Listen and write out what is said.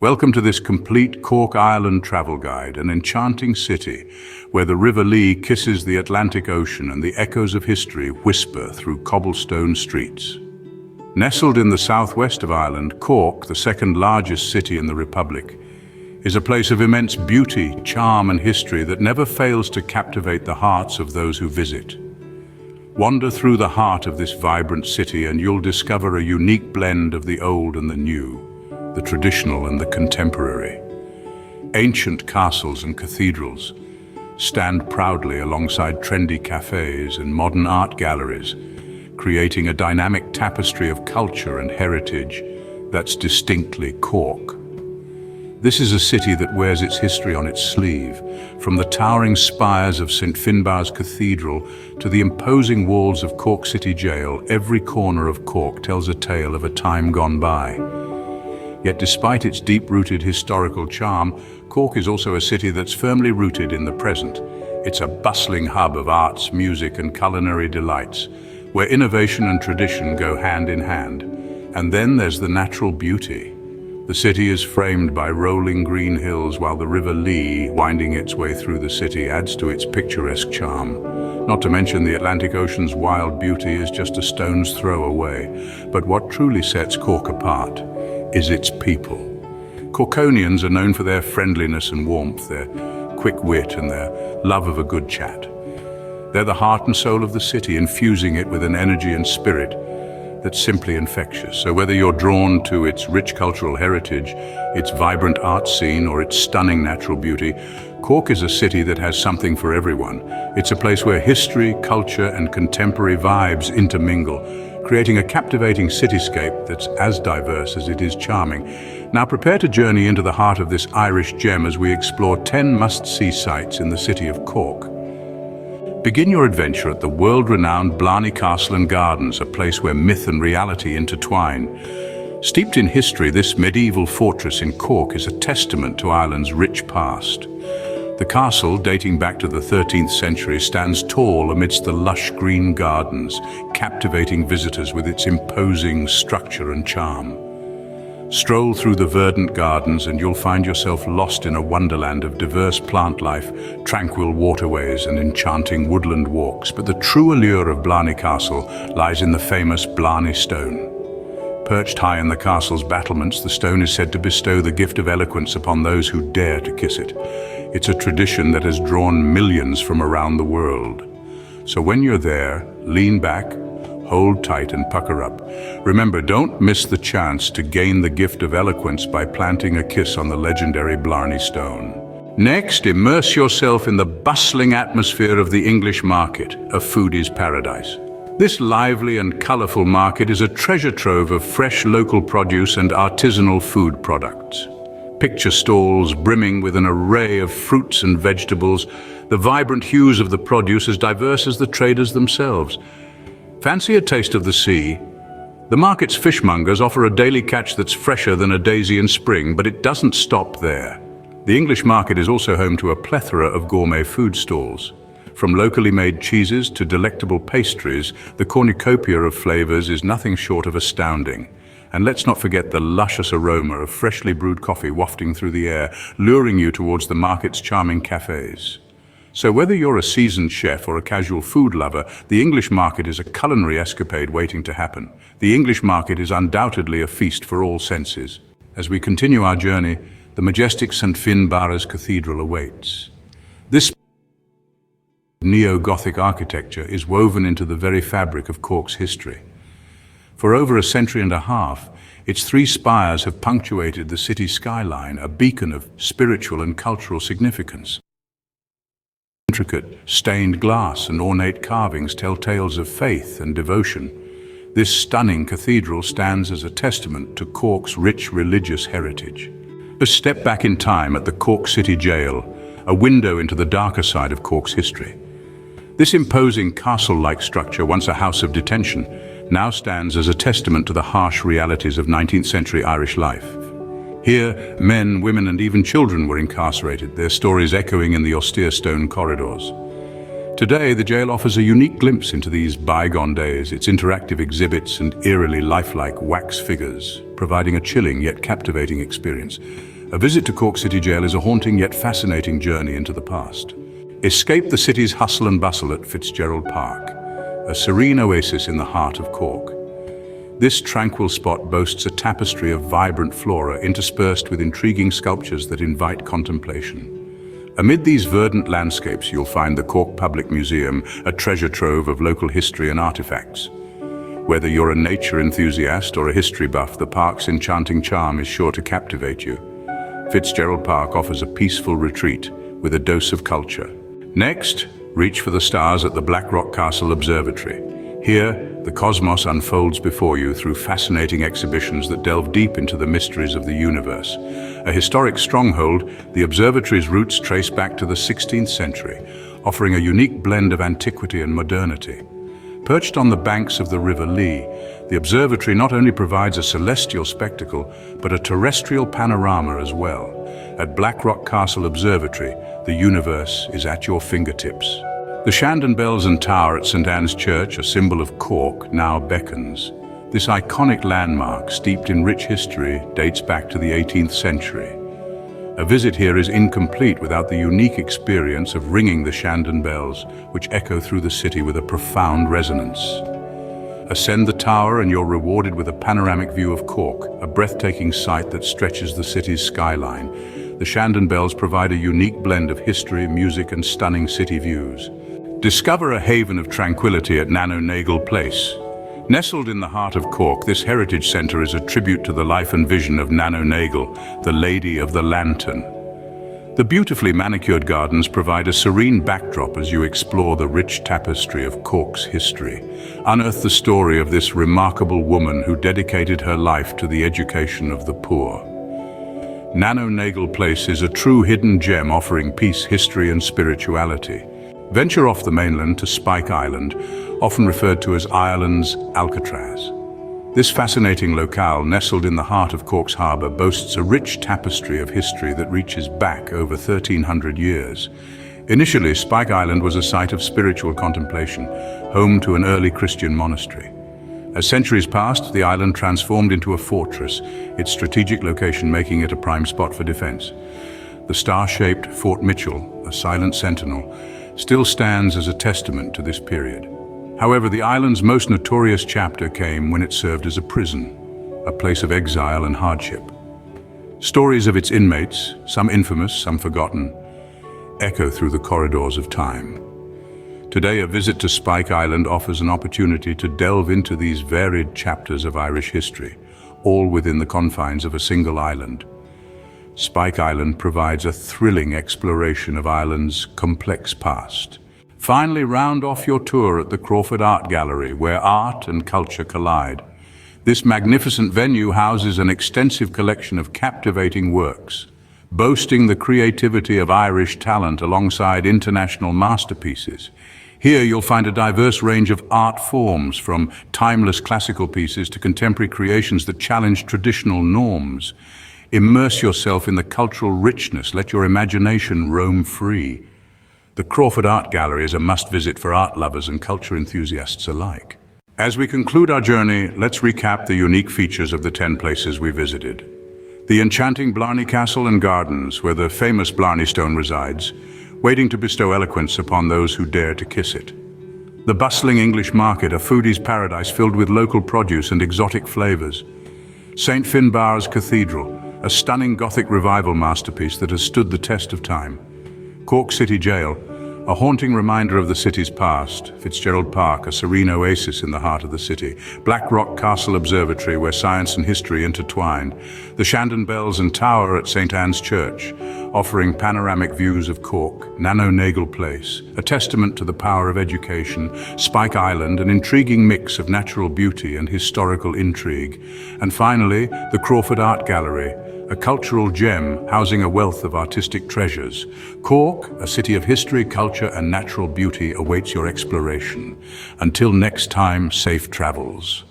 Welcome to this complete Cork Island travel guide, an enchanting city where the River Lee kisses the Atlantic Ocean and the echoes of history whisper through cobblestone streets. Nestled in the southwest of Ireland, Cork, the second largest city in the Republic, is a place of immense beauty, charm and history that never fails to captivate the hearts of those who visit. Wander through the heart of this vibrant city and you'll discover a unique blend of the old and the new, the traditional and the contemporary. Ancient castles and cathedrals stand proudly alongside trendy cafes and modern art galleries, creating a dynamic tapestry of culture and heritage that's distinctly Cork. This is a city that wears its history on its sleeve, from the towering spires of St Finbarr's Cathedral to the imposing walls of Cork City Gaol. Every corner of Cork tells a tale of a time gone by. Yet despite its deep-rooted historical charm, Cork is also a city that's firmly rooted in the present. It's a bustling hub of arts, music and culinary delights, where innovation and tradition go hand in hand. And then there's the natural beauty. The city is framed by rolling green hills while the River Lee, winding its way through the city, adds to its picturesque charm. Not to mention the Atlantic Ocean's wild beauty is just a stone's throw away. But what truly sets Cork apart is its people. Corkonians are known for their friendliness and warmth, their quick wit and their love of a good chat. They're the heart and soul of the city, infusing it with an energy and spirit that's simply infectious. So whether you're drawn to its rich cultural heritage, its vibrant art scene, or its stunning natural beauty, Cork is a city that has something for everyone. It's a place where history, culture, and contemporary vibes intermingle, creating a captivating cityscape that's as diverse as it is charming. Now prepare to journey into the heart of this Irish gem as we explore 10 must-see sites in the city of Cork. Begin your adventure at the world-renowned Blarney Castle and Gardens, a place where myth and reality intertwine. Steeped in history, this medieval fortress in Cork is a testament to Ireland's rich past. The castle, dating back to the 13th century, stands tall amidst the lush green gardens, captivating visitors with its imposing structure and charm. Stroll through the verdant gardens and you'll find yourself lost in a wonderland of diverse plant life, tranquil waterways and enchanting woodland walks. But the true allure of Blarney Castle lies in the famous Blarney Stone. Perched high in the castle's battlements, the stone is said to bestow the gift of eloquence upon those who dare to kiss it. It's a tradition that has drawn millions from around the world. So when you're there, lean back, hold tight and pucker up. Remember, don't miss the chance to gain the gift of eloquence by planting a kiss on the legendary Blarney Stone. Next, immerse yourself in the bustling atmosphere of the English market, a foodie's paradise. This lively and colourful market is a treasure trove of fresh local produce and artisanal food products. Picture stalls brimming with an array of fruits and vegetables, the vibrant hues of the produce as diverse as the traders themselves. Fancy a taste of the sea? The market's fishmongers offer a daily catch that's fresher than a daisy in spring, but it doesn't stop there. The English market is also home to a plethora of gourmet food stalls. From locally made cheeses to delectable pastries, the cornucopia of flavors is nothing short of astounding. And let's not forget the luscious aroma of freshly brewed coffee wafting through the air, luring you towards the market's charming cafes. So whether you're a seasoned chef or a casual food lover, the English market is a culinary escapade waiting to happen. The English market is undoubtedly a feast for all senses. As we continue our journey, the majestic St Finbarr's Cathedral awaits. This neo-Gothic architecture is woven into the very fabric of Cork's history. For over a century and a half, its three spires have punctuated the city's skyline, a beacon of spiritual and cultural significance. Intricate stained glass and ornate carvings tell tales of faith and devotion. This stunning cathedral stands as a testament to Cork's rich religious heritage. A step back in time at the Cork City Gaol, a window into the darker side of Cork's history. This imposing castle-like structure, once a house of detention, now stands as a testament to the harsh realities of 19th century Irish life. Here, men, women and even children were incarcerated, their stories echoing in the austere stone corridors. Today, the jail offers a unique glimpse into these bygone days, its interactive exhibits and eerily lifelike wax figures, providing a chilling yet captivating experience. A visit to Cork City Gaol is a haunting yet fascinating journey into the past. Escape the city's hustle and bustle at Fitzgerald Park, a serene oasis in the heart of Cork. This tranquil spot boasts a tapestry of vibrant flora interspersed with intriguing sculptures that invite contemplation. Amid these verdant landscapes, you'll find the Cork Public Museum, a treasure trove of local history and artifacts. Whether you're a nature enthusiast or a history buff, the park's enchanting charm is sure to captivate you. Fitzgerald Park offers a peaceful retreat with a dose of culture. Next, reach for the stars at the Blackrock Castle Observatory. Here, the cosmos unfolds before you through fascinating exhibitions that delve deep into the mysteries of the universe. A historic stronghold, the observatory's roots trace back to the 16th century, offering a unique blend of antiquity and modernity. Perched on the banks of the River Lee, the observatory not only provides a celestial spectacle, but a terrestrial panorama as well. At Blackrock Castle Observatory, the universe is at your fingertips. The Shandon Bells and Tower at St Anne's Church, a symbol of Cork, now beckons. This iconic landmark, steeped in rich history, dates back to the 18th century. A visit here is incomplete without the unique experience of ringing the Shandon Bells, which echo through the city with a profound resonance. Ascend the tower and you're rewarded with a panoramic view of Cork, a breathtaking sight that stretches the city's skyline. The Shandon Bells provide a unique blend of history, music, and stunning city views. Discover a haven of tranquility at Nagal Place. Nestled in the heart of Cork, this heritage centre is a tribute to the life and vision of Nagal, the Lady of the Lantern. The beautifully manicured gardens provide a serene backdrop as you explore the rich tapestry of Cork's history. Unearth the story of this remarkable woman who dedicated her life to the education of the poor. Nagal Place is a true hidden gem offering peace, history, and spirituality. Venture off the mainland to Spike Island, often referred to as Ireland's Alcatraz. This fascinating locale, nestled in the heart of Cork's harbour, boasts a rich tapestry of history that reaches back over 1,300 years. Initially, Spike Island was a site of spiritual contemplation, home to an early Christian monastery. As centuries passed, the island transformed into a fortress, its strategic location making it a prime spot for defence. The star-shaped Fort Mitchell, a silent sentinel, still stands as a testament to this period. However, the island's most notorious chapter came when it served as a prison, a place of exile and hardship. Stories of its inmates, some infamous, some forgotten, echo through the corridors of time. Today, a visit to Spike Island offers an opportunity to delve into these varied chapters of Irish history, all within the confines of a single island. Spike Island provides a thrilling exploration of Ireland's complex past. Finally, round off your tour at the Crawford Art Gallery, where art and culture collide. This magnificent venue houses an extensive collection of captivating works, boasting the creativity of Irish talent alongside international masterpieces. Here you'll find a diverse range of art forms, from timeless classical pieces to contemporary creations that challenge traditional norms. Immerse yourself in the cultural richness, let your imagination roam free. The Crawford Art Gallery is a must-visit for art lovers and culture enthusiasts alike. As we conclude our journey, let's recap the unique features of the 10 places we visited. The enchanting Blarney Castle and Gardens, where the famous Blarney Stone resides, waiting to bestow eloquence upon those who dare to kiss it. The bustling English market, a foodie's paradise filled with local produce and exotic flavors. St. Finbarr's Cathedral, a stunning Gothic revival masterpiece that has stood the test of time. Cork City Gaol, a haunting reminder of the city's past. Fitzgerald Park, a serene oasis in the heart of the city. Blackrock Castle Observatory, where science and history intertwined. The Shandon Bells and Tower at St Anne's Church, offering panoramic views of Cork. Nagal Place, a testament to the power of education. Spike Island, an intriguing mix of natural beauty and historical intrigue. And finally, the Crawford Art Gallery, a cultural gem housing a wealth of artistic treasures. Cork, a city of history, culture, and natural beauty, awaits your exploration. Until next time, safe travels.